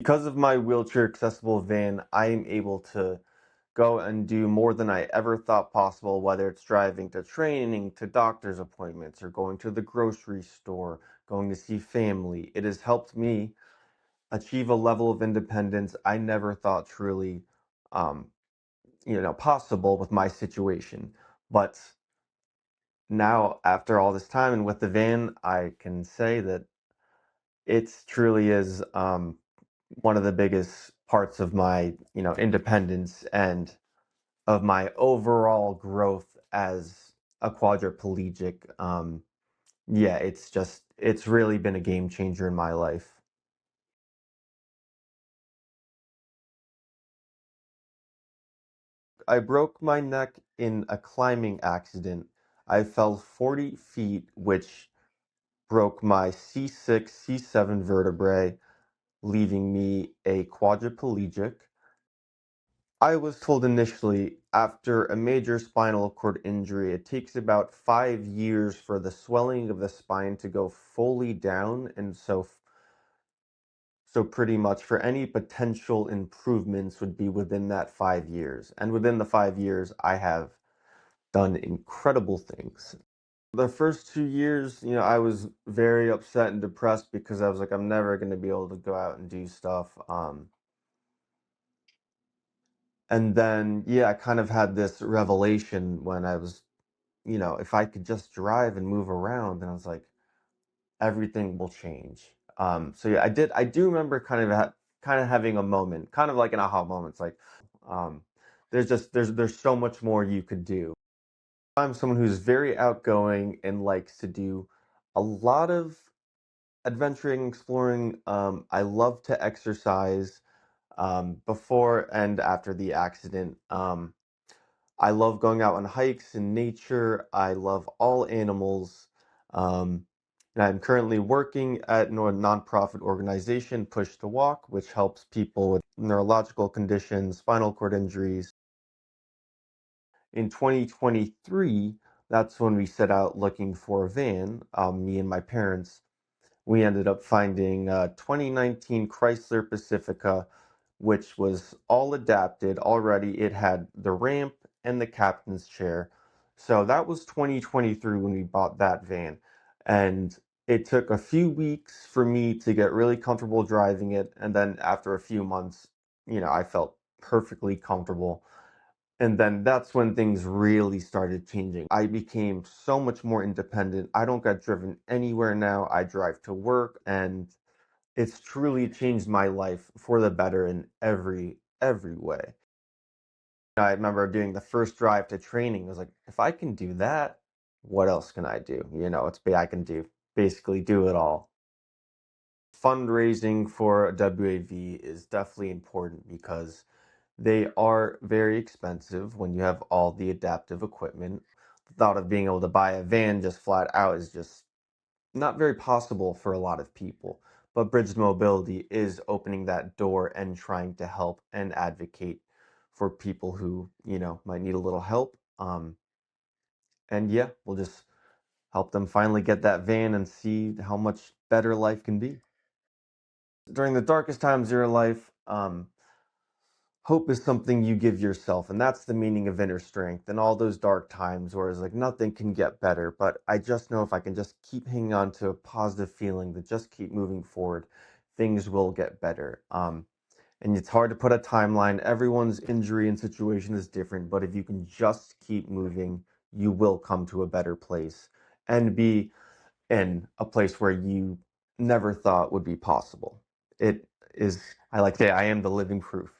Because of my wheelchair accessible van, I am able to go and do more than I ever thought possible, whether it's driving to training, to doctor's appointments, or going to the grocery store, going to see family. It has helped me achieve a level of independence I never thought truly, um, possible with my situation. But now, after all this time and with the van, I can say that it truly is one of the biggest parts of my, independence and of my overall growth as a quadriplegic. Yeah, it's really been a game changer in my life. I broke my neck in a climbing accident. I fell 40 feet, which broke my C6, C7 vertebrae, leaving me a quadriplegic. I was told initially after a major spinal cord injury, it takes about 5 years for the swelling of the spine to go fully down. And so pretty much for any potential improvements would be within that 5 years. And within the 5 years, I have done incredible things. The first 2 years, I was very upset and depressed because I was like, I'm never going to be able to go out and do stuff. And then, yeah, I kind of had this revelation when I was, if I could just drive and move around, and I was like, everything will change. So yeah, I do remember kind of having a moment, kind of like an aha moment. It's like, um, there's so much more you could do. I'm someone who's very outgoing and likes to do a lot of adventuring, exploring. I love to exercise. Before and after the accident. I love going out on hikes in nature. I love all animals. Um, and I'm currently working at a nonprofit organization, Push to Walk, which helps people with neurological conditions, spinal cord injuries. In 2023, that's when we set out looking for a van, me and my parents. We ended up finding a 2019 Chrysler Pacifica, which was all adapted already. It had the ramp and the captain's chair. So that was 2023 when we bought that van. And it took a few weeks for me to get really comfortable driving it. And then after a few months, I felt perfectly comfortable. And then that's when things really started changing. I became so much more independent. I don't get driven anywhere now. I drive to work, and it's truly changed my life for the better in every way. I remember doing the first drive to training. I was like, if I can do that, what else can I do? I can do basically do it all. Fundraising for WAV is definitely important because they are very expensive when you have all the adaptive equipment. The thought of being able to buy a van just flat out is just not very possible for a lot of people. But Bridge Mobility is opening that door and trying to help and advocate for people who, might need a little help. And yeah, we'll just help them finally get that van and see how much better life can be. During the darkest times of your life, hope is something you give yourself, and that's the meaning of inner strength. And all those dark times where it's like nothing can get better, but I just know if I can just keep hanging on to a positive feeling, that just keep moving forward, things will get better. And it's hard to put a timeline. Everyone's injury and situation is different, but if you can just keep moving, you will come to a better place and be in a place where you never thought would be possible. It is, I like to say, I am the living proof.